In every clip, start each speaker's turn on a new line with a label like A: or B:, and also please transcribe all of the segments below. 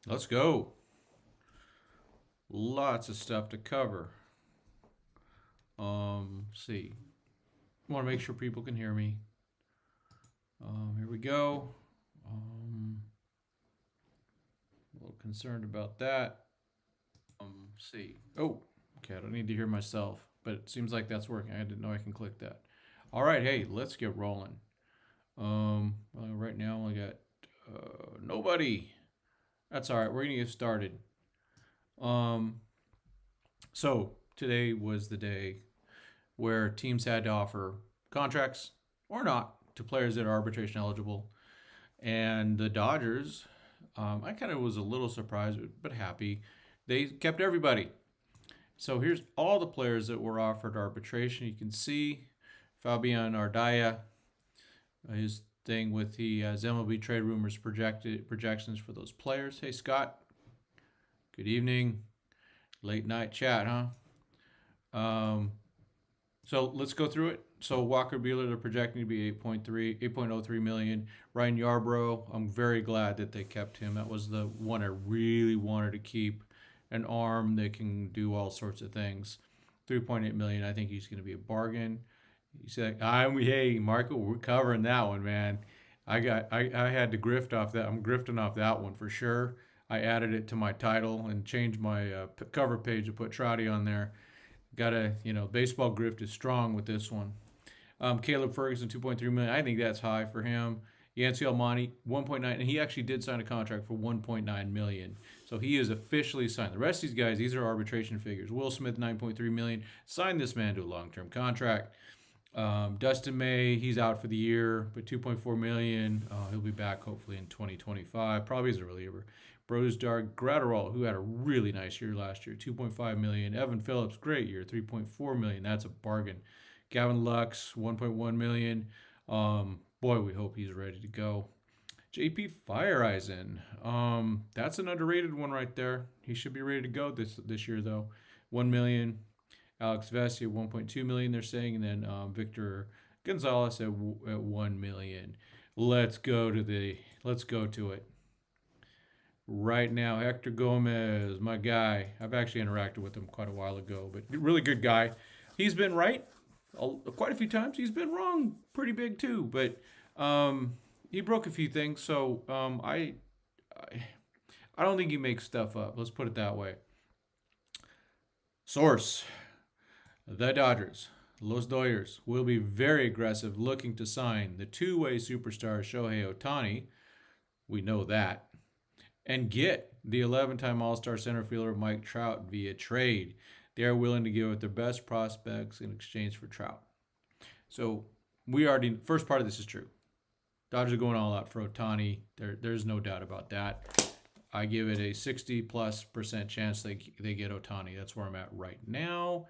A: Let's go. Lots of stuff to cover. See. Want to make sure people can hear me. Here we go. A little concerned about that. See. Oh, okay. I don't need to hear myself, but it seems like that's working. I didn't know I can click that. All right. Hey, let's get rolling. Right now I got nobody. That's all right. We're gonna get started. Um, so today was the day where teams had to offer contracts or not to players that are arbitration eligible. And the Dodgers, I kind of was a little surprised but happy. They kept everybody. So here's all the players that were offered arbitration. You can see Fabian Ardaya, his thing with the MLB trade rumors projections for those players. Hey Scott, good evening. Late night chat, huh? So let's go through it. So Walker Buehler, they're projecting to be 8.03 million. Ryan Yarbrough, I'm very glad that they kept him. That was the one I really wanted to keep. An arm that can do all sorts of things. 3.8 million. I think he's going to be a bargain. He said, "Hey, Marco, we're covering that one, man. I had to grift off that. I'm grifting off that one for sure. I added it to my title and changed my cover page to put Trouty on there. Baseball grift is strong with this one. Caleb Ferguson, 2.3 million. I think that's high for him. Yancy Almonte, 1.9, and he actually did sign a contract for 1.9 million. So he is officially signed. The rest of these guys, these are arbitration figures. Will Smith, 9.3 million. Signed this man to a long-term contract. Dustin May, he's out for the year, but 2.4 million. He'll be back hopefully in 2025, probably as a reliever. Brosdar Gratterall, who had a really nice year last year, 2.5 million. Evan Phillips, great year, 3.4 million. That's a bargain. Gavin Lux, 1.1 million. Boy, we hope he's ready to go. JP Fireeisen, that's an underrated one right there. He should be ready to go this year though. 1 million. Alex Vesia, 1.2 million. They're saying, and then Victor Gonzalez at 1 million. Let's go to it right now. Hector Gomes, my guy. I've actually interacted with him quite a while ago, but really good guy. He's been right quite a few times. He's been wrong pretty big too, but he broke a few things. So I don't think he makes stuff up. Let's put it that way. Source: the Dodgers, Los Dodgers, will be very aggressive looking to sign the two-way superstar Shohei Ohtani. We know that. And get the 11-time All-Star center fielder Mike Trout via trade. They are willing to give up their best prospects in exchange for Trout. So first part of this is true. Dodgers are going all out for Ohtani. There's no doubt about that. I give it a 60+% chance they get Ohtani. That's where I'm at right now.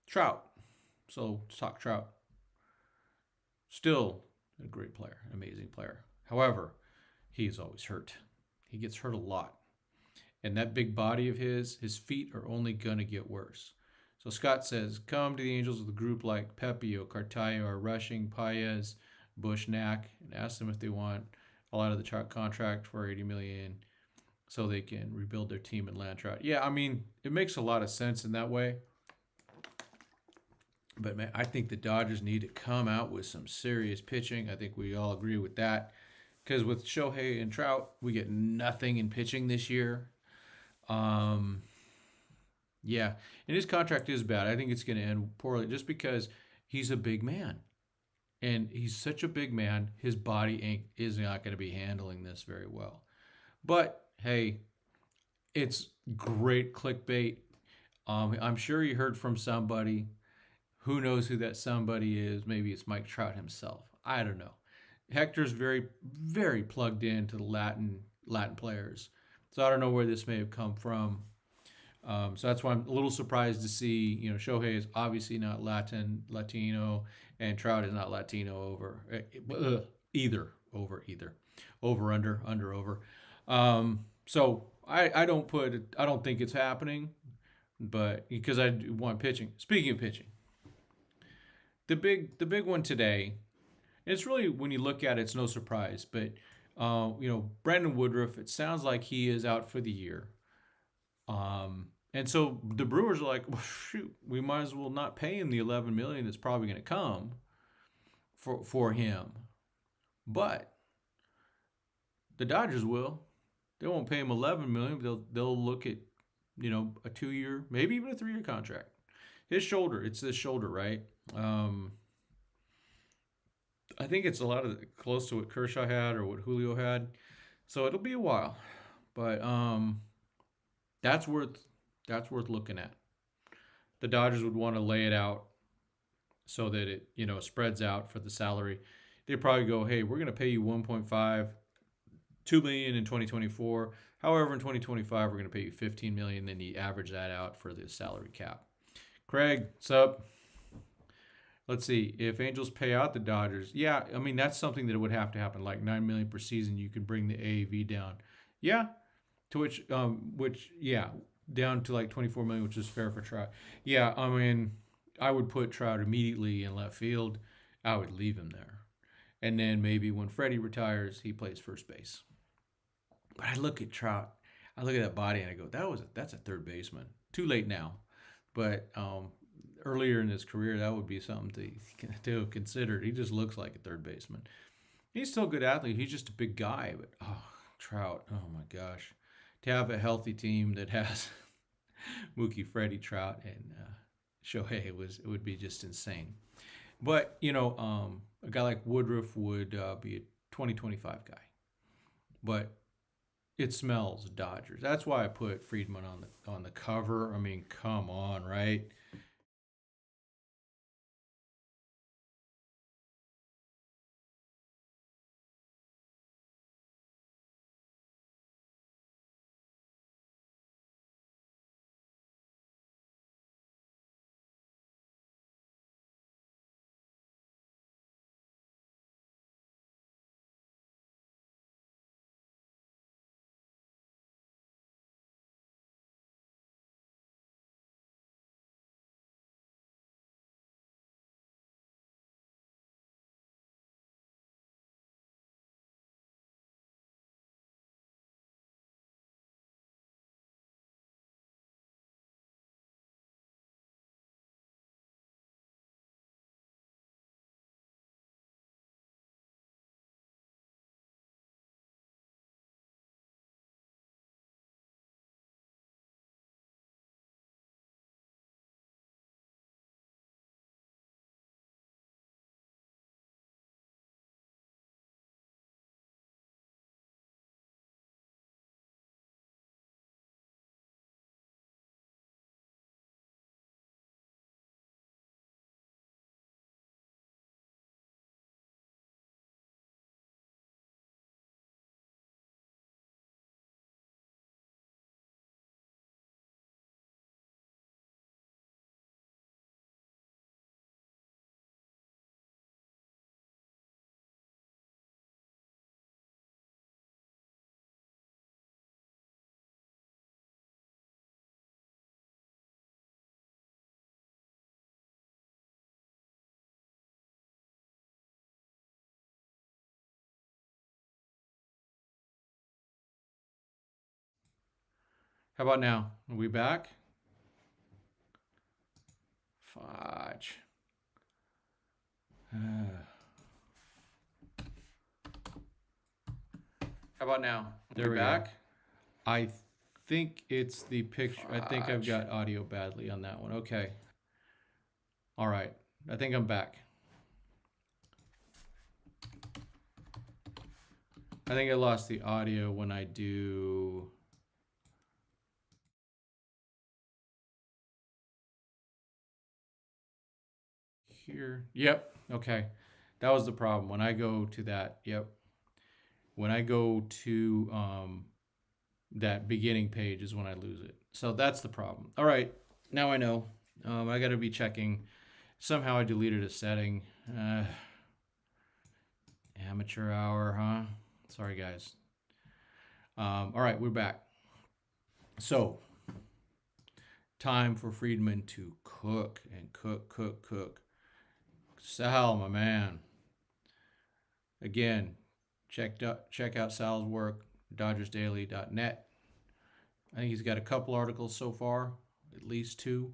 A: Trout. So let's talk Trout. Still a great player, amazing player. However, he's always hurt. He gets hurt a lot. And that big body of his feet are only going to get worse. So Scott says, come to the Angels with a group like Pepio, Cartaya, or Rushing, Paez, Bush, Knack, and ask them if they want a lot of the Trout contract for $80 million so they can rebuild their team and land Trout. Yeah, I mean, it makes a lot of sense in that way. But man, I think the Dodgers need to come out with some serious pitching. I think we all agree with that. Because with Shohei and Trout, we get nothing in pitching this year. Yeah, and his contract is bad. I think it's going to end poorly just because he's a big man. And he's such a big man, his body is not going to be handling this very well. But hey, it's great clickbait. I'm sure you heard from somebody. Who knows who that somebody is? Maybe it's Mike Trout himself. I don't know. Hector's very, very plugged into the Latin players, so I don't know where this may have come from. So that's why I'm a little surprised to see, Shohei is obviously not Latino, and Trout is not Latino either. Over, under, over. So I don't think it's happening, but because I want pitching. Speaking of pitching, the big one today, it's really, when you look at it, it's no surprise, but Brandon Woodruff, it sounds like he is out for the year. And so the Brewers are like, well, shoot, we might as well not pay him the 11 million that's probably going to come for him. But the Dodgers will. They won't pay him 11 million. They'll look at, a 2-year, maybe even a 3-year contract. It's this shoulder, right? I think it's a lot of close to what Kershaw had or what Julio had. So it'll be a while. But that's worth looking at. The Dodgers would want to lay it out so that it, spreads out for the salary. They'd probably go, hey, we're going to pay you 1.5, 2 million in 2024. However, in 2025, we're going to pay you 15 million. Then you average that out for the salary cap. Craig, what's up? Let's see. If Angels pay out the Dodgers, yeah, I mean, that's something that would have to happen. Like 9 million per season, you could bring the AAV down. Yeah, to which down to like 24 million, which is fair for Trout. Yeah, I mean, I would put Trout immediately in left field. I would leave him there. And then maybe when Freddie retires, he plays first base. But I look at Trout, I look at that body and I go, that's a third baseman. Too late now. But earlier in his career, that would be something to have considered. He just looks like a third baseman. He's still a good athlete. He's just a big guy. But, Trout, oh my gosh. To have a healthy team that has Mookie, Freddie, Trout, and Shohei, it would be just insane. But, a guy like Woodruff would be a 2025 guy. But it smells Dodgers. That's why I put Friedman on the cover. I mean, come on, right? How about now? Are we back? Fudge. How about now? There we back? Go. I think it's the picture. Fudge. I think I've got audio badly on that one. Okay. All right. I think I'm back. I think I lost the audio when I do... Here. Yep. Okay. That was the problem. When I go to that, yep. When I go to that beginning page is when I lose it. So that's the problem. All right. Now I know. I got to be checking. Somehow I deleted a setting. Amateur hour, huh? Sorry, guys. All right. We're back. So, time for Friedman to cook and cook. Sal, my man. Again, check out Sal's work, DodgersDaily.net. I think he's got a couple articles so far, at least 2.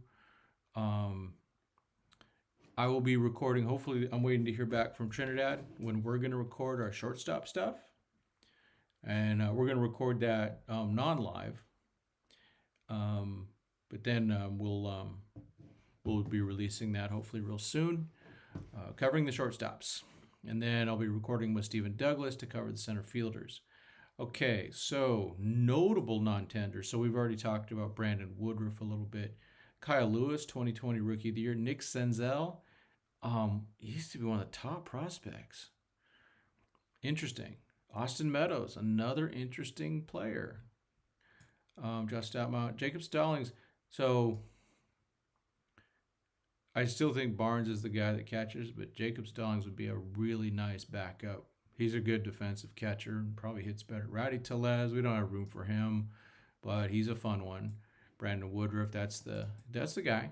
A: I will be recording. Hopefully, I'm waiting to hear back from Trinidad when we're going to record our shortstop stuff, and we're going to record that non-live. But then we'll be releasing that hopefully real soon, covering the shortstops, and then I'll be recording with Stephen Douglas to cover the center fielders. Okay, so notable non-tenders. So we've already talked about Brandon Woodruff a little bit. Kyle Lewis, 2020 Rookie of the Year. Nick Senzel, he used to be one of the top prospects. Interesting. Austin Meadows, another interesting player. Just Outmount. Jacob Stallings. So I still think Barnes is the guy that catches, but Jacob Stallings would be a really nice backup. He's a good defensive catcher and probably hits better. Rowdy Tellez, we don't have room for him, but he's a fun one. Brandon Woodruff, that's the guy.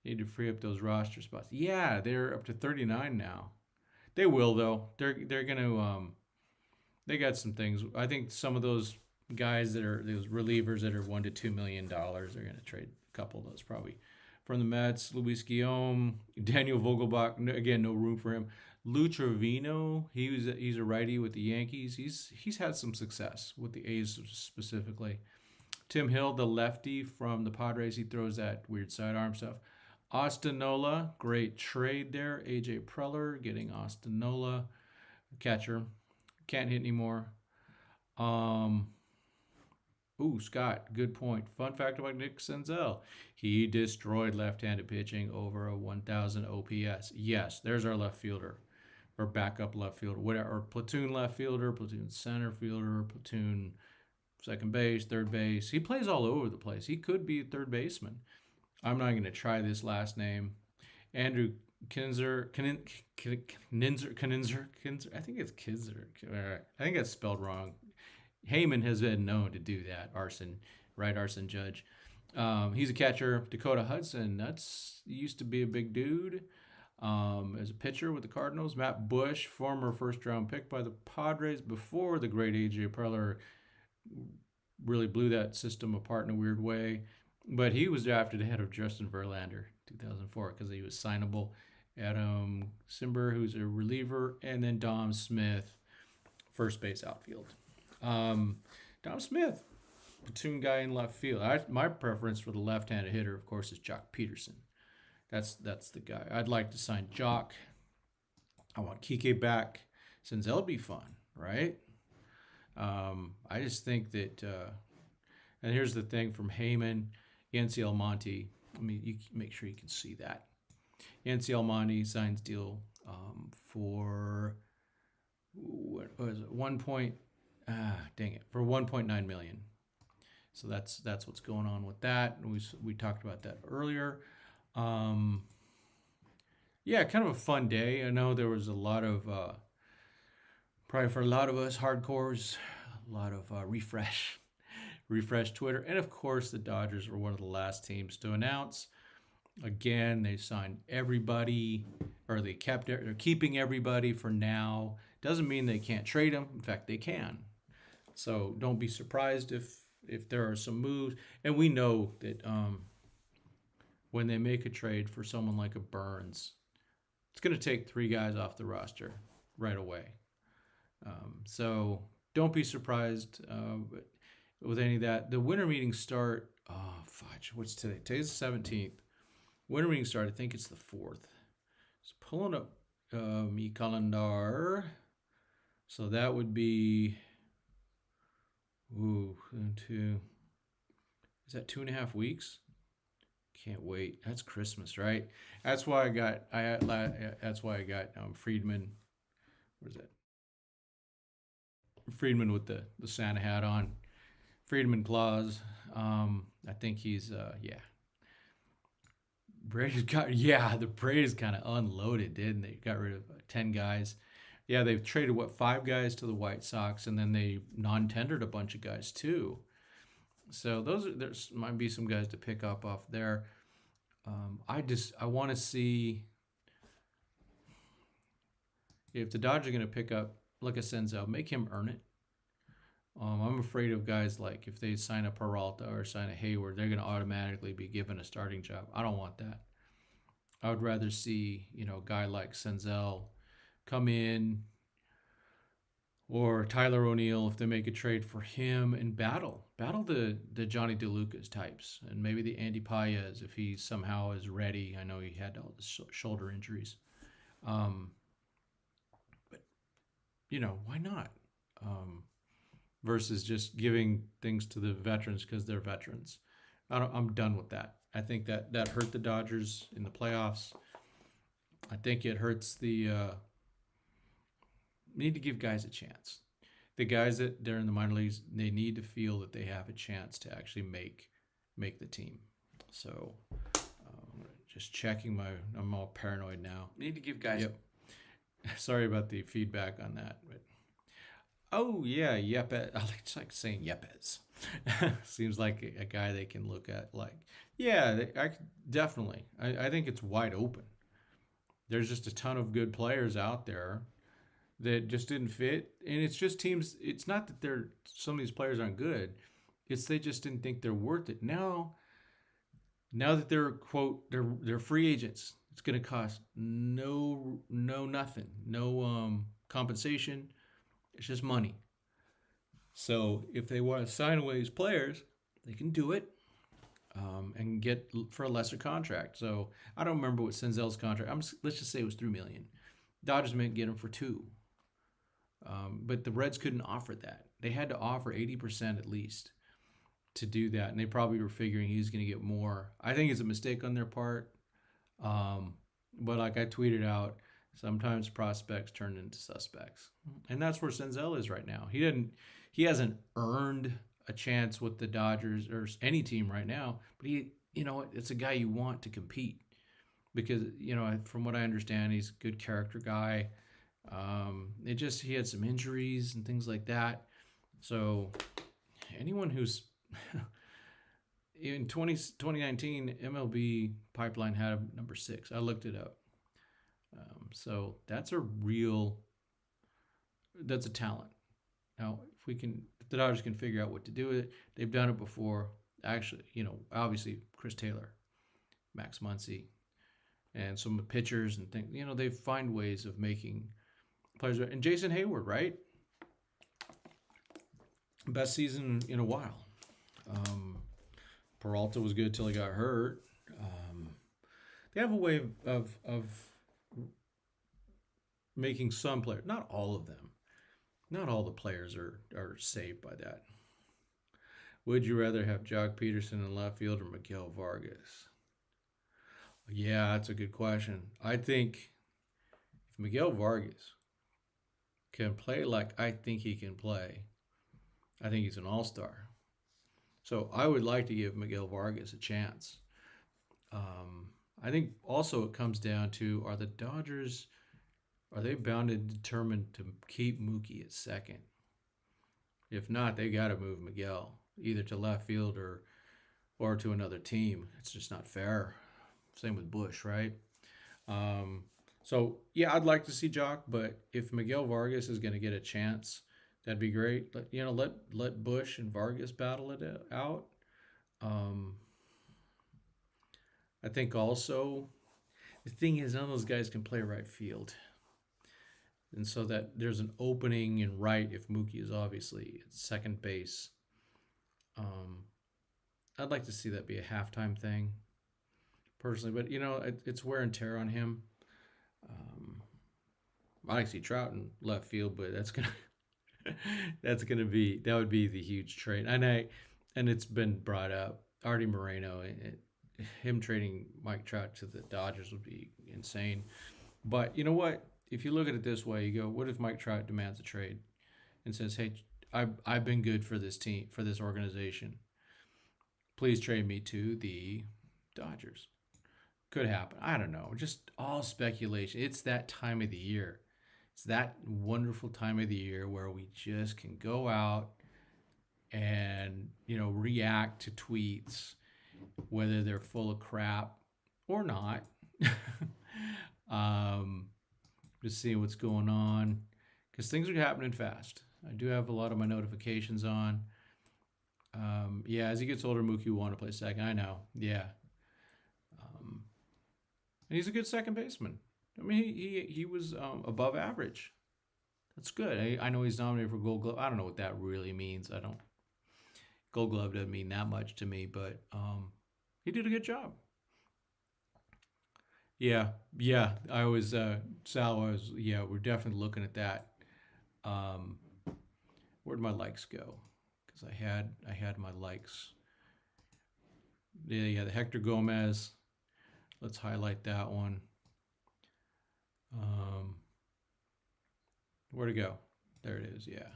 A: Need to free up those roster spots. Yeah, they're up to 39 now. They will though. They're gonna they got some things. I think some of those guys that are those relievers that are $1 to $2 million, they're gonna trade a couple of those probably. From the Mets, Luis Guillaume, Daniel Vogelbach. Again, no room for him. Lou Trevino, he's a righty with the Yankees. He's had some success with the A's specifically. Tim Hill, the lefty from the Padres, he throws that weird sidearm stuff. Austin Nola, great trade there. AJ Preller getting Austin Nola, catcher, can't hit anymore. Scott, good point. Fun fact about Nick Senzel. He destroyed left-handed pitching over a 1,000 OPS. Yes, there's our left fielder. Or backup left fielder. Whatever, or platoon left fielder, platoon center fielder, platoon second base, third base. He plays all over the place. He could be a third baseman. I'm not going to try this last name. Andrew Kinzer. I think it's Kinzer. I think that's spelled wrong. Heyman has been known to do that. Arson judge. He's a catcher. Dakota Hudson, used to be a big dude. As a pitcher with the Cardinals. Matt Bush, former first-round pick by the Padres before the great AJ Preller really blew that system apart in a weird way. But he was drafted ahead of Justin Verlander 2004 because he was signable. Adam Simber, who's a reliever, and then Dom Smith, first base outfield. Dom Smith, platoon guy in left field. My preference for the left-handed hitter, of course, is Jock Peterson. That's the guy. I'd like to sign Jock. I want Kike back. Senzel be fun, right? I just think that, and here's the thing from Heyman, Yancy Almonte. You make sure you can see that. Yancy Almonte signs deal for what was it? For $1.9 million. So that's what's going on with that. We talked about that earlier. Kind of a fun day. I know there was a lot of probably for a lot of us hardcores, a lot of refresh Twitter, and of course the Dodgers were one of the last teams to announce. Again, they signed everybody, or they're keeping everybody for now. Doesn't mean they can't trade them. In fact, they can. So don't be surprised if there are some moves. And we know that when they make a trade for someone like a Burns, it's going to take 3 guys off the roster right away. So don't be surprised with any of that. The winter meetings start, what's today? Today's the 17th. Winter meetings start, I think it's the 4th. So pulling up me calendar. So that would be, is that 2.5 weeks? Can't wait. That's Christmas, right? That's why I got Friedman. Where's that? Friedman with the Santa hat on. Friedman Claus. I think he's the Braves kind of unloaded, didn't they? Got rid of 10 guys. Yeah, they've traded 5 guys to the White Sox, and then they non-tendered a bunch of guys too. So there might be some guys to pick up off there. I want to see if the Dodgers are going to pick up like a Senzel, make him earn it. I'm afraid of guys like if they sign a Peralta or sign a Hayward, they're going to automatically be given a starting job. I don't want that. I would rather see, a guy like Senzel come in, or Tyler O'Neill if they make a trade for him, and battle the Johnny DeLucas types, and maybe the Andy Paez if he somehow is ready. I know he had all the shoulder injuries, but why not? Versus just giving things to the veterans because they're veterans. I'm done with that. I think that hurt the Dodgers in the playoffs. I think it hurts the. Need to give guys a chance. The guys that they're in the minor leagues, they need to feel that they have a chance to actually make the team. So, just checking I'm all paranoid now.
B: Need to give guys.
A: Yep. Sorry about the feedback on that, but. Oh yeah, Yepes. I like saying Yepes. Seems like a guy they can look at. Like, yeah, definitely. I think it's wide open. There's just a ton of good players out there that just didn't fit, and it's just teams. It's not that some of these players aren't good. It's they just didn't think they're worth it. Now that they're they're free agents, it's going to cost nothing, no compensation. It's just money. So if they want to sign away his players, they can do it and get for a lesser contract. So I don't remember what Senzel's contract. Let's just say it was $3 million. Dodgers might get him for $2 million. But the Reds couldn't offer that. They had to offer 80% at least to do that, and they probably were figuring he was going to get more. I think it's a mistake on their part. But like I tweeted out, sometimes prospects turn into suspects, and that's where Senzel is right now. He hasn't earned a chance with the Dodgers or any team right now. But it's a guy you want to compete because from what I understand, he's a good character guy. He had some injuries and things like that. So anyone who's in 2019 MLB pipeline had number 6. I looked it up. So that's a talent. Now, if the Dodgers can figure out what to do with it, they've done it before. Actually, obviously Chris Taylor, Max Muncy, and some pitchers and things. They find ways of making players. And Jason Hayward, right? Best season in a while. Peralta was good till he got hurt. They have a way of making some players, not all of them. Not all the players are saved by that. Would you rather have Jock Peterson in left field or Miguel Vargas? Yeah, that's a good question. I think if Miguel Vargas can play like I think he can play, I think he's an all-star. So I would like to give Miguel Vargas a chance. I think also it comes down to, are the Dodgers, are they bound and determined to keep Mookie at second? If not, they got to move Miguel either to left field or to another team. It's just not fair. Same with Bush, right? So yeah, I'd like to see Jock, but if Miguel Vargas is going to get a chance, that'd be great. Let Bush and Vargas battle it out. I think also the thing is, none of those guys can play right field. And so that there's an opening in right if Mookie is obviously at second base. I'd like to see that be a halftime thing, personally. But, it's wear and tear on him. I like to see Trout in left field, but that would be the huge trade. And it's been brought up. Artie Moreno, him trading Mike Trout to the Dodgers would be insane. But you know what? If you look at it this way, you go, what if Mike Trout demands a trade and says, hey, I've been good for this team, for this organization. Please trade me to the Dodgers. Could happen. I don't know. Just all speculation. It's that time of the year. It's that wonderful time of the year where we just can go out and, react to tweets, whether they're full of crap or not. Just seeing what's going on. because things are happening fast. I do have a lot of my notifications on. Yeah, as he gets older, Mookie will want to play second. I know. Yeah. And he's a good second baseman. I mean, he was above average. That's good. I know he's nominated for Gold Glove. I don't know what that really means. I don't. Gold Glove doesn't mean that much to me, but he did a good job. Yeah, yeah. I was Sal. Yeah. We're definitely looking at that. Um, where'd my likes go? Because I had my likes. Yeah, yeah. The Hector Gomez. Let's highlight that one. Where'd it go? There it is. Yeah.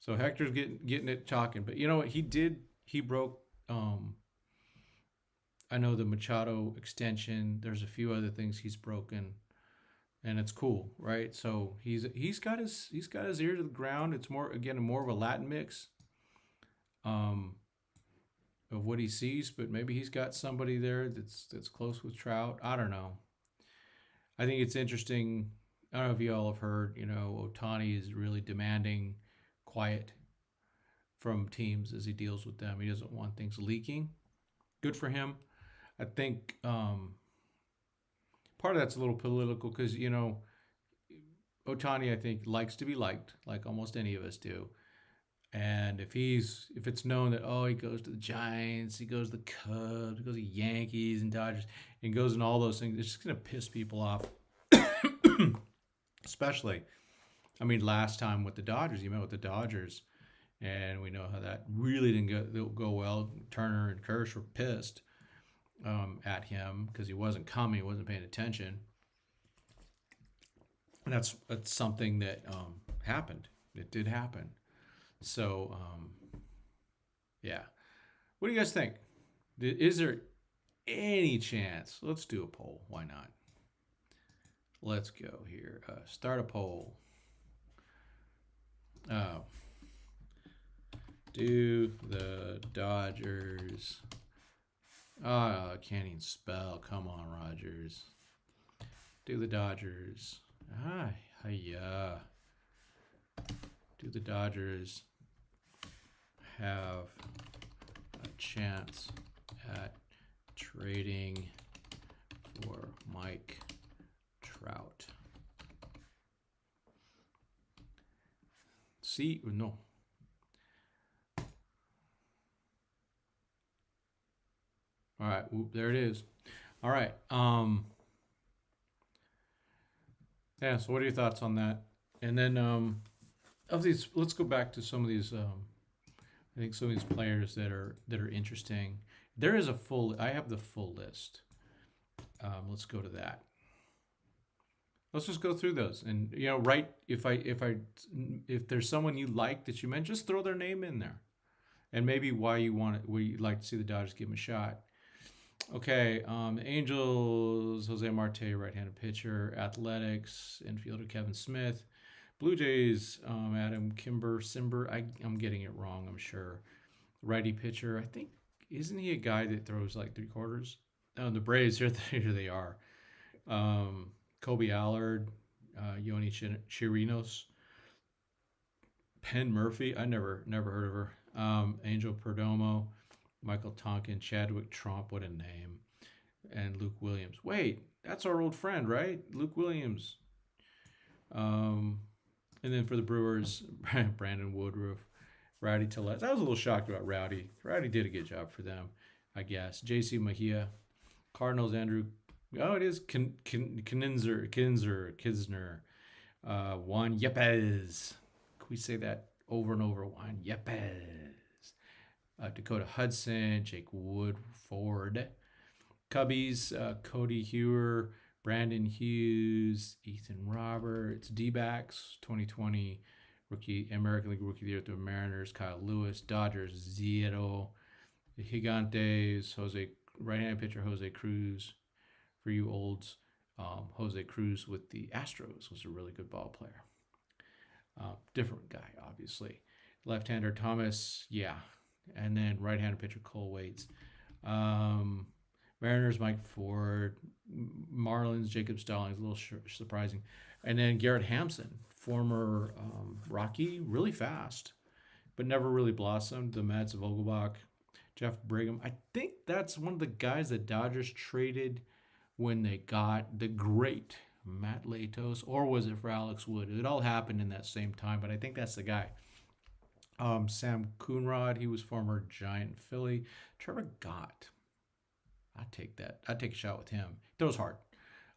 A: So Hector's getting it talking, but you know what he did? He broke. I know the Machado extension. There's a few other things he's broken, and it's cool, right? So he's got his ear to the ground. It's more of a Latin mix, um, of what he sees, but maybe he's got somebody there that's close with Trout. I don't know. I think it's interesting. I don't know if you all have heard. Ohtani is really demanding quiet from teams as he deals with them. He doesn't want things leaking. Good for him. I think part of that's a little political because Ohtani I think likes to be liked, like almost any of us do. And if it's known that he goes to the Giants, he goes to the Cubs, he goes to Yankees and Dodgers, and goes in all those things, it's just gonna piss people off. Especially, I mean, last time with the Dodgers, he met with the Dodgers, and we know how that really didn't go well. Turner and Kershaw were pissed at him because he wasn't coming, he wasn't paying attention, and that's something that happened. It did happen. So, yeah. What do you guys think? Is there any chance? Let's do a poll. Why not? Let's go here. Start a poll. Oh. Do the Dodgers... I can't even spell. Come on, Rogers. Do the Dodgers... Hiya. Do the Dodgers have a chance at trading for Mike Trout? See or no? All right, there it is. All right. Yeah. So, what are your thoughts on that? And then, of these, let's go back to some of these. I think some of these players that are interesting. There is I have the full list. Let's go to that. Let's just go through those, and right. If there's someone you like that you mentioned, just throw their name in there, and maybe why you'd like to see the Dodgers give them a shot. Okay, Angels, Jose Marte, right-handed pitcher. Athletics, infielder Kevin Smith. Blue Jays, Adam Simber. I'm getting it wrong, I'm sure. Righty pitcher. I think, isn't he a guy that throws like 3/4? Oh, the Braves, here they are. Kobe Allard, Yoni Chirinos. Penn Murphy, I never heard of her. Angel Perdomo. Michael Tonkin, Chadwick Tromp, what a name. And Luke Williams. Wait, that's our old friend, right? Luke Williams. And then for the Brewers, Brandon Woodruff, Rowdy Tellez. I was a little shocked about Rowdy. Rowdy did a good job for them, I guess. J.C. Mejia. Cardinals, Andrew. Oh, it is Kinsner. Juan Yepez. Can we say that over and over? Juan Yepez. Dakota Hudson, Jake Woodford. Cubbies, Cody Hewer, Brandon Hughes, Ethan Roberts. D-backs, 2020 American League Rookie of the Year with the Mariners, Kyle Lewis. Dodgers, 0. The Gigantes, right-handed pitcher Jose Cruz. For you olds, Jose Cruz with the Astros was a really good ball player. Different guy, obviously. Left-hander Thomas, yeah. And then right-handed pitcher Cole Waits. Mariners, Mike Ford. Marlins, Jacob Stallings, a little surprising. And then Garrett Hampson former Rocky, really fast, but never really blossomed. The Mets, Vogelbach, Jeff Brigham. I think that's one of the guys that Dodgers traded when they got the great Matt Latos, or was it for Alex Wood? It all happened in that same time, but I think that's the guy. Sam Coonrod, he was former Giant Philly. Trevor Gott, I'd take that. I'd take a shot with him. He throws hard.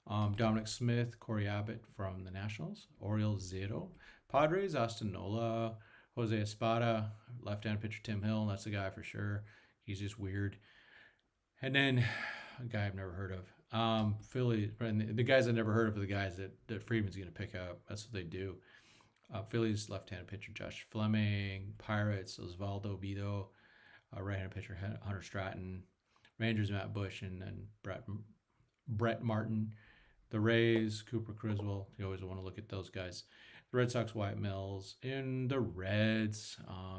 A: Dominic Smith, Corey Abbott from the Nationals. Orioles, Zero. Padres, Austin Nola. Jose Espada, left-hand pitcher Tim Hill. That's the guy for sure. He's just weird. And then a guy I've never heard of. Philly, and the guys I never heard of are the guys that Freeman's going to pick up. That's what they do. Phillies left-handed pitcher Josh Fleming. Pirates Osvaldo Bido. Right-handed pitcher Hunter Stratton. Rangers Matt Bush, and then Brett Martin. The Rays Cooper Criswell. You always want to look at those guys. The Red Sox Wyatt Mills. In the Reds,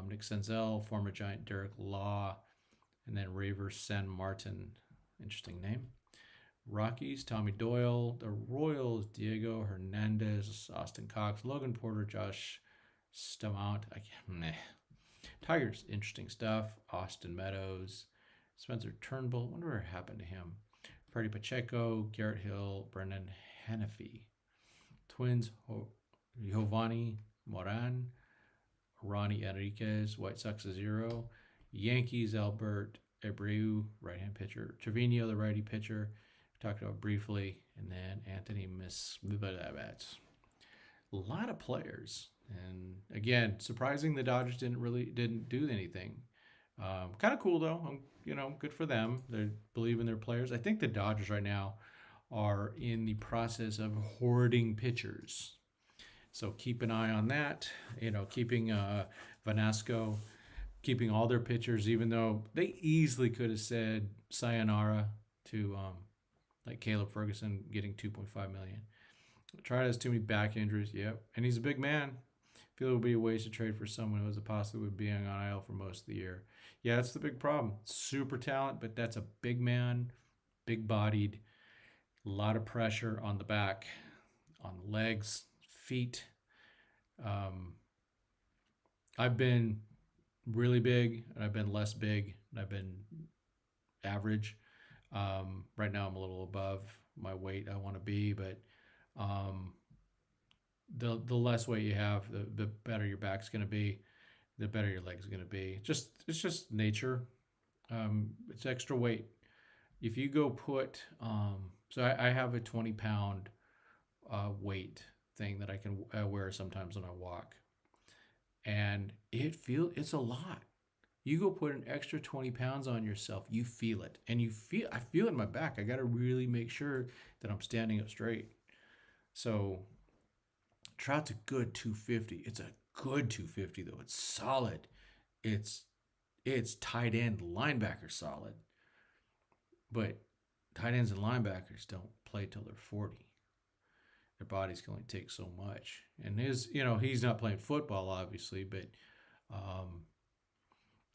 A: Nick Senzel, former Giant Derek Law, and then Raver San Martin. Interesting name. Rockies, Tommy Doyle. The Royals, Diego Hernandez, Austin Cox, Logan Porter, Josh Stamount. Tigers, interesting stuff. Austin Meadows, Spencer Turnbull. Wonder what happened to him. Freddie Pacheco, Garrett Hill, Brendan Hennefy. Twins, Giovanni Moran, Ronnie Enriquez, White Sox 0. Yankees, Albert Abreu, right-hand pitcher. Trevino, the righty pitcher. Talked about briefly, and then Anthony a lot of players, and again, surprising the Dodgers didn't do anything. Kind of cool though. Good for them. They believe in their players. I think the Dodgers right now are in the process of hoarding pitchers, so keep an eye on that. Keeping Vanasco, keeping all their pitchers, even though they easily could have said sayonara to like Caleb Ferguson getting $2.5 million. Trout has too many back injuries. Yep, and he's a big man. I feel it would be a waste to trade for someone who was a possibly would be on IL for most of the year. Yeah, that's the big problem. Super talent, but that's a big man, big-bodied, a lot of pressure on the back, on the legs, feet. I've been really big, and I've been less big, and I've been average. Right now I'm a little above my weight I want to be, but the less weight you have, the better your back's going to be, the better your legs are going to be. It's just nature. It's extra weight. If you go put, so I have a 20-pound weight thing that I can wear sometimes when I walk, and it's a lot. You go put an extra 20 pounds on yourself, you feel it. And I feel it in my back. I got to really make sure that I'm standing up straight. So Trout's a good 250. It's a good 250 though. It's solid. It's tight end linebacker solid. But tight ends and linebackers don't play till they're 40. Their bodies can only take so much. And he's not playing football obviously, but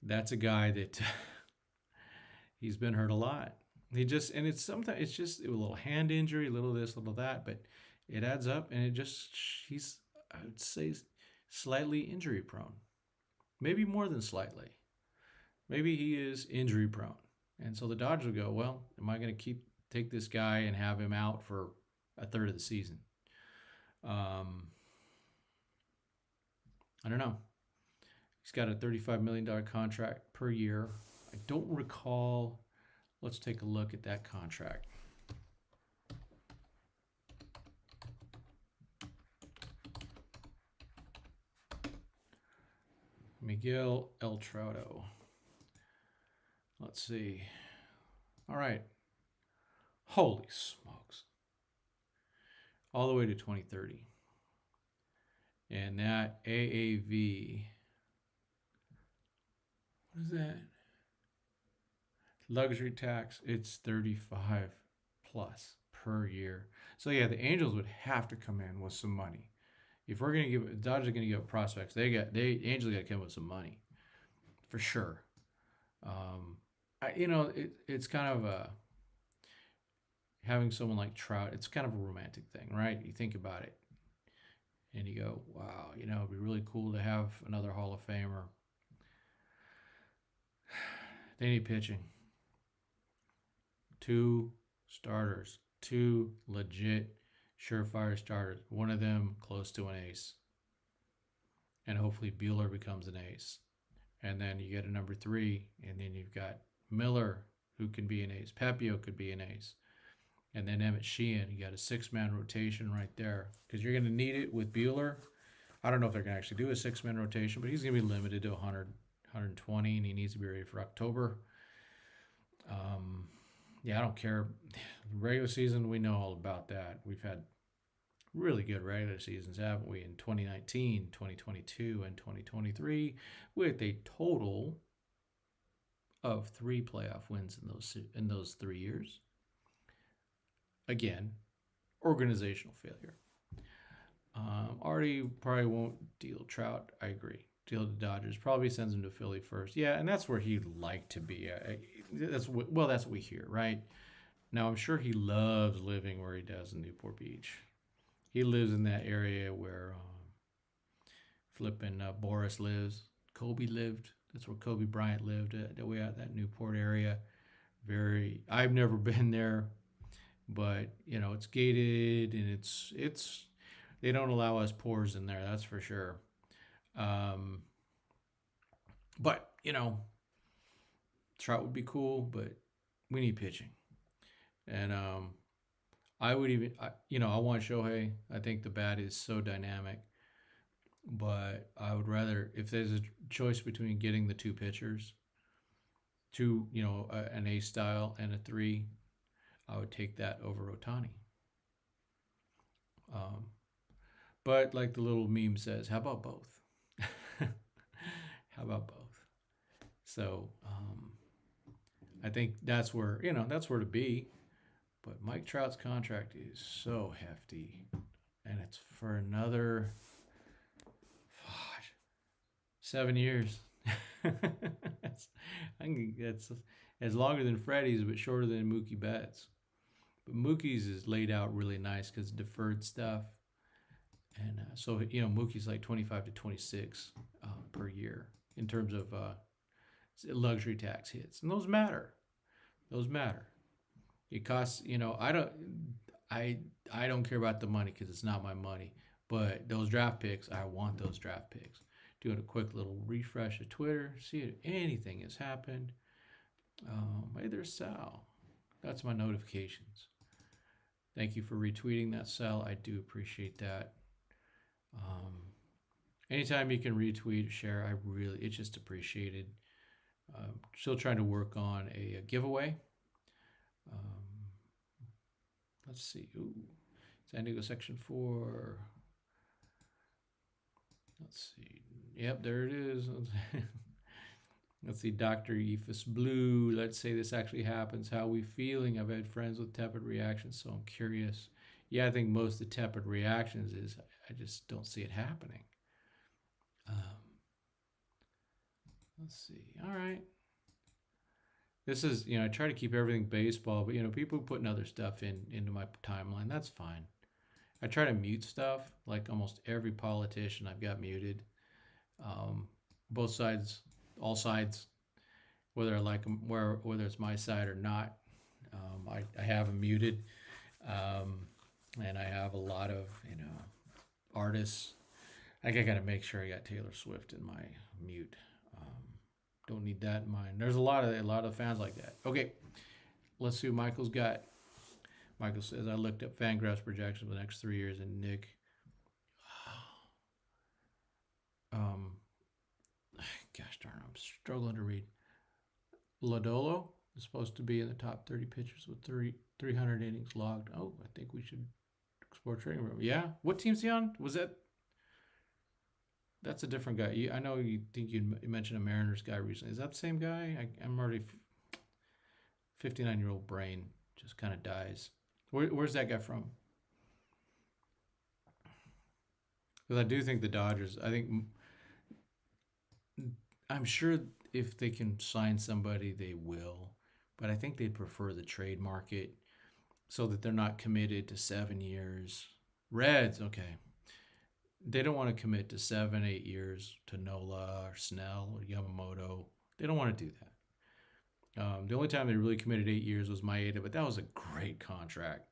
A: that's a guy that he's been hurt a lot. It's just a little hand injury, a little this, a little that, but it adds up, and he's, I would say, slightly injury prone. Maybe more than slightly. Maybe he is injury prone. And so the Dodgers will go, well, am I going to take this guy and have him out for a third of the season? I don't know. He's got a $35 million contract per year. I don't recall. Let's take a look at that contract. Miguel El Trauto. Let's see. All right. Holy smokes. All the way to 2030. And that AAV, what is that? Luxury tax, it's 35 plus per year. So yeah, the Angels would have to come in with some money. If we're gonna give Dodgers are gonna give prospects, Angels got to come in with some money, for sure. It's kind of having someone like Trout. It's kind of a romantic thing, right? You think about it. and you go, wow, it'd be really cool to have another Hall of Famer. They need pitching. 2 starters, 2 legit surefire starters. One of them close to an ace. And hopefully Buehler becomes an ace. And then you get a number 3, and then you've got Miller, who can be an ace. Pepio could be an ace. And then Emmett Sheehan. You got a 6-man rotation right there. Because you're going to need it with Buehler. I don't know if they're going to actually do a 6-man rotation, but he's going to be limited to 100, 120, and he needs to be ready for October. Yeah, I don't care. Regular season, we know all about that. We've had really good regular seasons, haven't we, in 2019, 2022, and 2023, with a total of 3 playoff wins in those 3 years. Again, organizational failure. Artie probably won't deal Trout. I agree. Deal to Dodgers. Probably sends him to Philly first. Yeah, and that's where he'd like to be. That's what we hear, right? Now, I'm sure he loves living where he does in Newport Beach. He lives in that area where flipping Boris lives. Kobe lived. That's where Kobe Bryant lived. Way out that Newport area. I've never been there, but it's gated and it's. They don't allow us poors in there. That's for sure. But Trout would be cool, but we need pitching. And I would even, I want Shohei. I think the bat is so dynamic. But I would rather, if there's a choice between getting the 2 pitchers, 2, an A style and a 3, I would take that over Ohtani. But like the little meme says, how about both? How about both? So I think that's where to be. But Mike Trout's contract is so hefty, and it's for another 7 years. That's longer than Freddie's, but shorter than Mookie Betts. But Mookie's is laid out really nice because deferred stuff. And so, Mookie's like 25 to 26 per year in terms of luxury tax hits. And those matter. It costs, I don't care about the money because it's not my money. But those draft picks, I want those draft picks. Doing a quick little refresh of Twitter, see if anything has happened. Hey, there's Sal. That's my notifications. Thank you for retweeting that, Sal. I do appreciate that. Anytime you can retweet or share, it's just appreciated. Still trying to work on a giveaway. Let's see. Ooh, San Diego Section 4. Let's see. Yep, there it is. Let's see. Dr. Ephus Blue. Let's say this actually happens. How are we feeling? I've had friends with tepid reactions, so I'm curious. Yeah, I think most of the tepid reactions is I just don't see it happening. Let's see. All right. This is, I try to keep everything baseball, but, people putting other stuff into my timeline. That's fine. I try to mute stuff, like almost every politician I've got muted. Both sides, all sides, whether I like them, whether it's my side or not. I have them muted. And I have a lot of, artists. I got to make sure I got Taylor Swift in my mute. Don't need that in mind. There's a lot of fans like that. Okay, let's see what Michael's got. Michael says, I looked up Fangraphs projections for the next 3 years, and Nick, gosh darn, I'm struggling to read. Lodolo is supposed to be in the top 30 pitchers with 300 innings logged. Oh, I think we should explore trading room. Yeah, what team's he on? Was that? That's a different guy. I know you mentioned a Mariners guy recently. Is that the same guy? I'm already 59-year-old brain just kind of dies. Where's that guy from? Because I do think the Dodgers, I'm sure if they can sign somebody, they will. But I think they'd prefer the trade market so that they're not committed to 7 years. Reds, okay. they don't want to commit to 7, 8 years to Nola or Snell or Yamamoto. They don't want to do that. The only time they really committed 8 years was Maeda, but that was a great contract.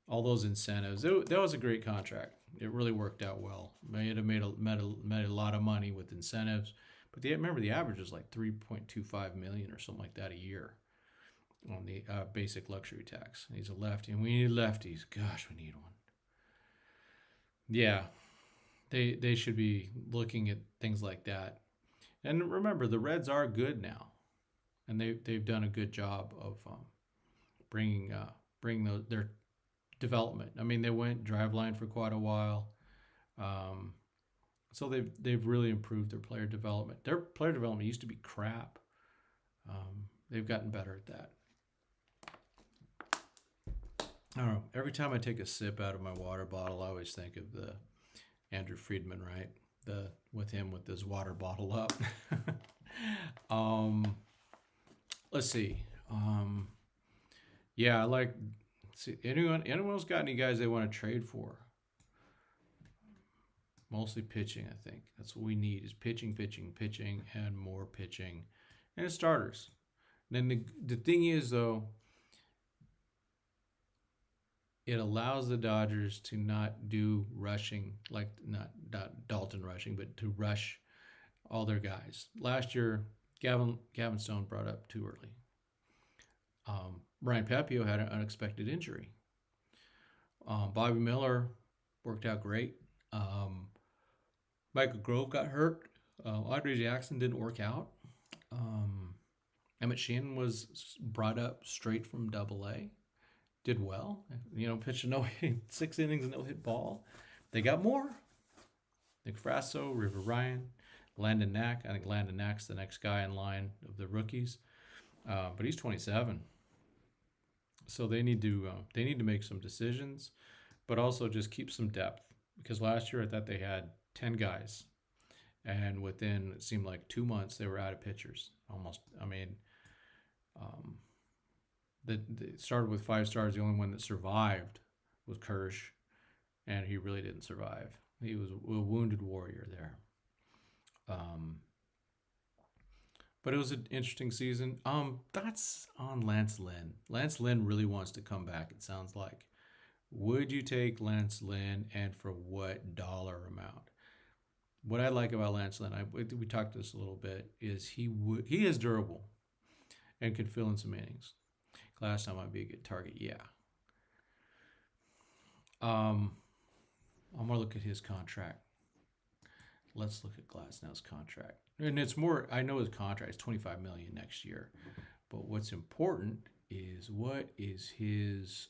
A: All those incentives, that was a great contract. It really worked out well. Maeda made a lot of money with incentives, but remember the average was like 3.25 million or something like that a year on the basic luxury tax. He's a lefty, and we need lefties. Gosh, we need one. Yeah, they should be looking at things like that. And remember, the Reds are good now, and they've done a good job of bringing their development. I mean, they went driveline for quite a while, so they've really improved their player development. Their player development used to be crap. They've gotten better at that. I don't know. Every time I take a sip out of my water bottle, I always think of the Andrew Friedman, right? With his water bottle up. Let's see. Yeah, I like. See, anyone else got any guys they want to trade for? Mostly pitching, I think. That's what we need is pitching, and more pitching. And it's starters. Then the thing is, though, it allows the Dodgers to not do rushing, like not Dalton rushing, but to rush all their guys. Last year, Gavin Stone brought up too early. Ryan Papio had an unexpected injury. Bobby Miller worked out great. Michael Grove got hurt. Audrey Jackson didn't work out. Emmett Sheehan was brought up straight from Double-A. Did well. Pitched a 6 innings and no hit ball. They got more. Nick Frasso, River Ryan, Landon Knack. I think Landon Knack's the next guy in line of the rookies. But he's 27. So they need to make some decisions, but also just keep some depth. Because last year I thought they had 10 guys, and within it seemed like 2 months they were out of pitchers. Almost. I mean, they started with 5 stars. The only one that survived was Kershaw, and he really didn't survive. He was a wounded warrior there. But it was an interesting season. That's on Lance Lynn. Lance Lynn really wants to come back, it sounds like. Would you take Lance Lynn, and for what dollar amount? What I like about Lance Lynn, we talked this a little bit, is he is durable and can fill in some innings. Glasnow might be a good target, yeah. I'm gonna look at his contract. Let's look at Glasnow's contract. And it's more, I know his contract is $25 million next year. But what's important is what is his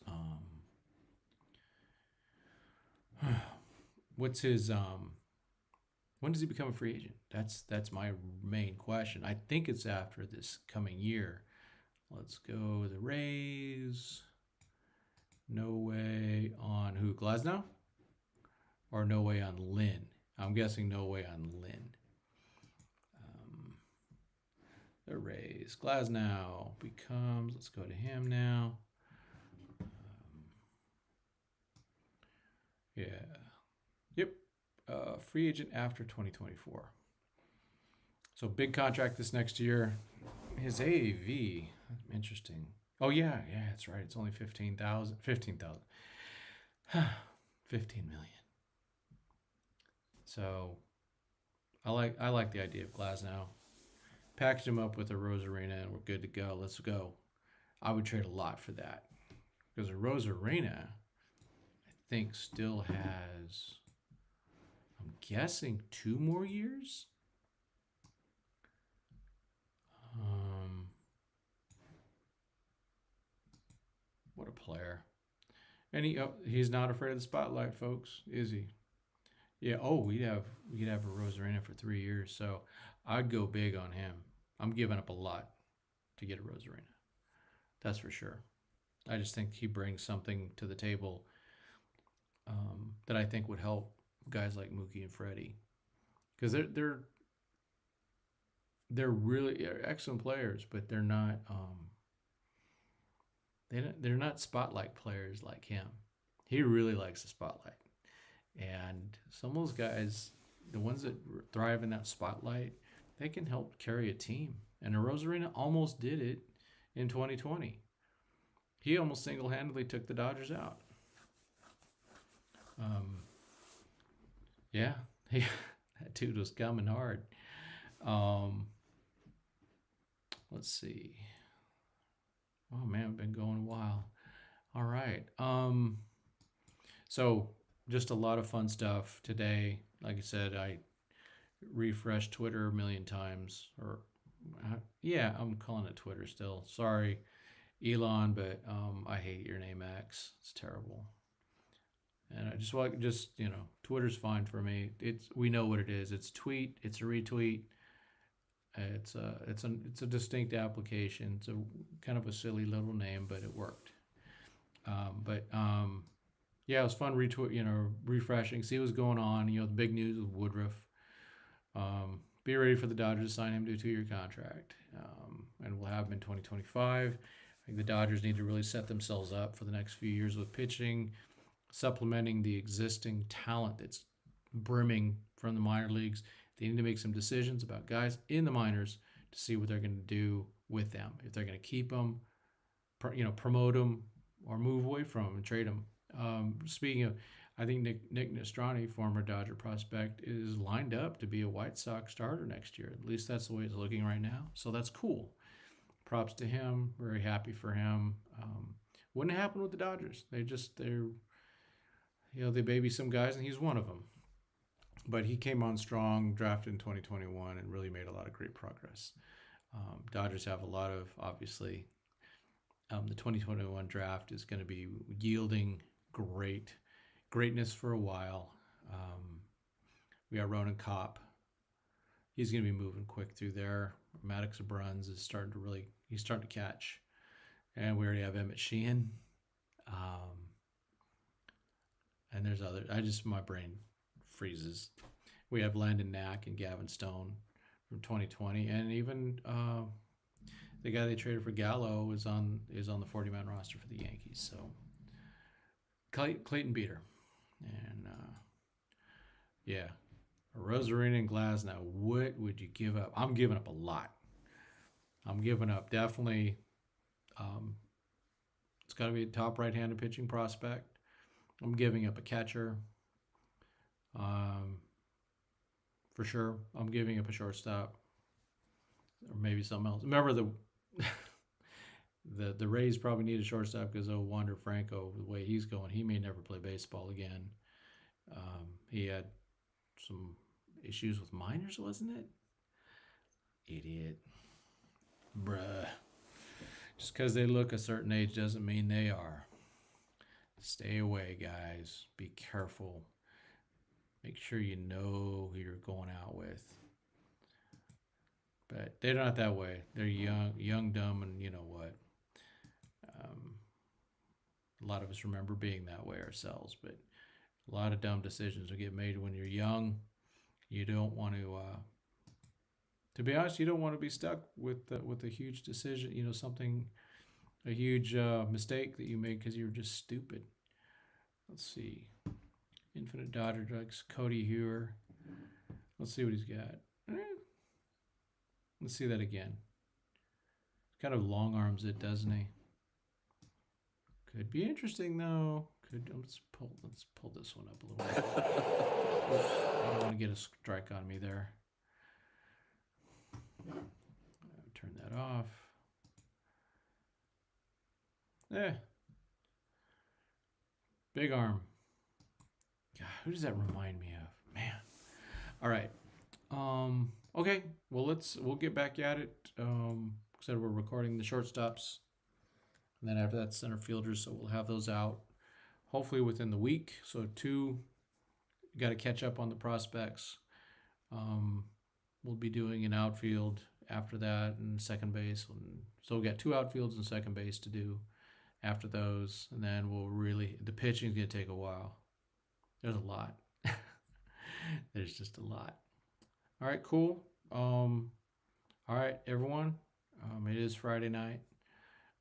A: when does he become a free agent? That's my main question. I think it's after this coming year. Let's go the Rays. No way on who? Glasnow? Or no way on Lynn? I'm guessing no way on Lynn. The Rays. Glasnow becomes, let's go to him now. Yeah. Yep. Free agent after 2024. So big contract this next year. His AAV, interesting. Oh yeah, that's right. It's only 15,000. 15,000. 15 million. So I like the idea of Glasnow. Package him up with a Rosarina and we're good to go. Let's go. I would trade a lot for that. Because a Rosarina, I think, still has, I'm guessing, 2 more years? What a player. And he's not afraid of the spotlight, folks, is he? Yeah, we could have a Rosarina for 3 years, so I'd go big on him. I'm giving up a lot to get a Rosarina. That's for sure. I just think he brings something to the table that I think would help guys like Mookie and Freddie, because they're really excellent players, but they're not they're not spotlight players like him. He really likes the spotlight, And some of those guys, the ones that thrive in that spotlight, they can help carry a team. And Rosarina almost did it in 2020. He almost single-handedly took the Dodgers out. Yeah, that dude was coming hard. Let's see. Oh man, I've been going a while. All right. So just a lot of fun stuff today. Like I said, I refreshed Twitter a million times. Yeah, I'm calling it Twitter still. Sorry, Elon, but I hate your name X. It's terrible. And I just Twitter's fine for me. We know what it is. It's tweet. It's a retweet. It's a distinct application. It's a kind of a silly little name, but it worked. Yeah, it was fun refreshing, see what's going on. The big news with Woodruff. Be ready for the Dodgers to sign him to a 2-year contract, and we'll have him in 2025. I think the Dodgers need to really set themselves up for the next few years with pitching, supplementing the existing talent that's brimming from the minor leagues. They need to make some decisions about guys in the minors to see what they're going to do with them. If they're going to keep them, promote them, or move away from them and trade them. Speaking of, I think Nick Nestrani, former Dodger prospect, is lined up to be a White Sox starter next year. At least that's the way it's looking right now. So that's cool. Props to him. Very happy for him. Wouldn't happen with the Dodgers. They baby some guys, and he's one of them. But he came on strong, drafted in 2021, and really made a lot of great progress. Dodgers have a lot of, obviously, the 2021 draft is going to be yielding greatness for a while. We got Ronan Kopp. He's going to be moving quick through there. Maddox Bruns is starting to catch. And we already have Emmett Sheehan. And there's other. My brain freezes. We have Landon Knack and Gavin Stone from 2020, and even the guy they traded for Gallo is on the 40-man roster for the Yankees. So Clayton Beater, and Rosarina and Glasnow. What would you give up? I'm giving up a lot. I'm giving up definitely. It's got to be a top right-handed pitching prospect. I'm giving up a catcher. For sure. I'm giving up a shortstop, or maybe something else. Remember the Rays probably need a shortstop because Wander Franco, the way he's going, he may never play baseball again. He had some issues with minors, wasn't it? Idiot. Bruh. Just because they look a certain age doesn't mean they are. Stay away, guys. Be careful. Make sure you know who you're going out with. But they're not that way. They're young, dumb, and you know what? A lot of us remember being that way ourselves, but a lot of dumb decisions will get made when you're young. You don't want to be honest, you don't want to be stuck with a huge decision, a huge mistake that you made because you were just stupid. Let's see. Infinite Dodger Drugs, Cody Hewer. Let's see what he's got. Let's see that again. Kind of long arms it, doesn't he? Could be interesting though. Let's pull this one up a little bit. Oops, I don't want to get a strike on me there. Turn that off. Big arm. God, who does that remind me of? Man. All right. Okay. Well, we'll get back at it. Said we're recording the shortstops, and then after that, center fielders. So we'll have those out hopefully within the week. So got to catch up on the prospects. We'll be doing an outfield after that and second base. So we'll get 2 outfields and second base to do after those, and then the pitching's gonna take a while. There's a lot. There's just a lot. All right, cool. All right, everyone. It is Friday night.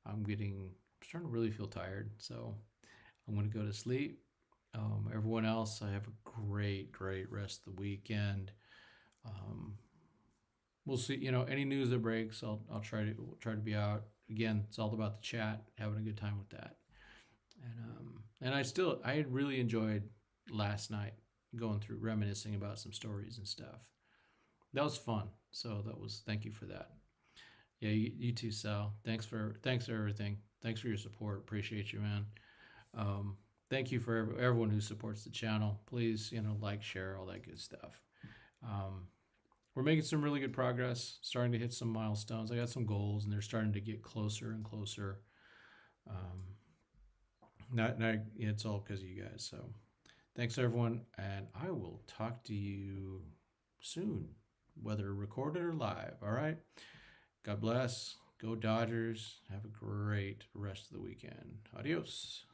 A: I'm starting to really feel tired, so I'm gonna go to sleep. Everyone else, I have a great, great rest of the weekend. Um, we'll see. Any news that breaks, I'll try to be out. Again, it's all about the chat, having a good time with that. And I had really enjoyed last night going through reminiscing about some stories and stuff. That was fun. So thank you for that. Yeah, you too, Sal. Thanks for everything. Thanks for your support. Appreciate you, man. Um, Thank you for everyone who supports the channel. Please, like, share, all that good stuff. Um, we're making some really good progress. Starting to hit some milestones. I got some goals, and they're starting to get closer and closer. Um, not it's all because of you guys. So, thanks everyone, and I will talk to you soon, whether recorded or live. All right. God bless. Go Dodgers. Have a great rest of the weekend. Adios.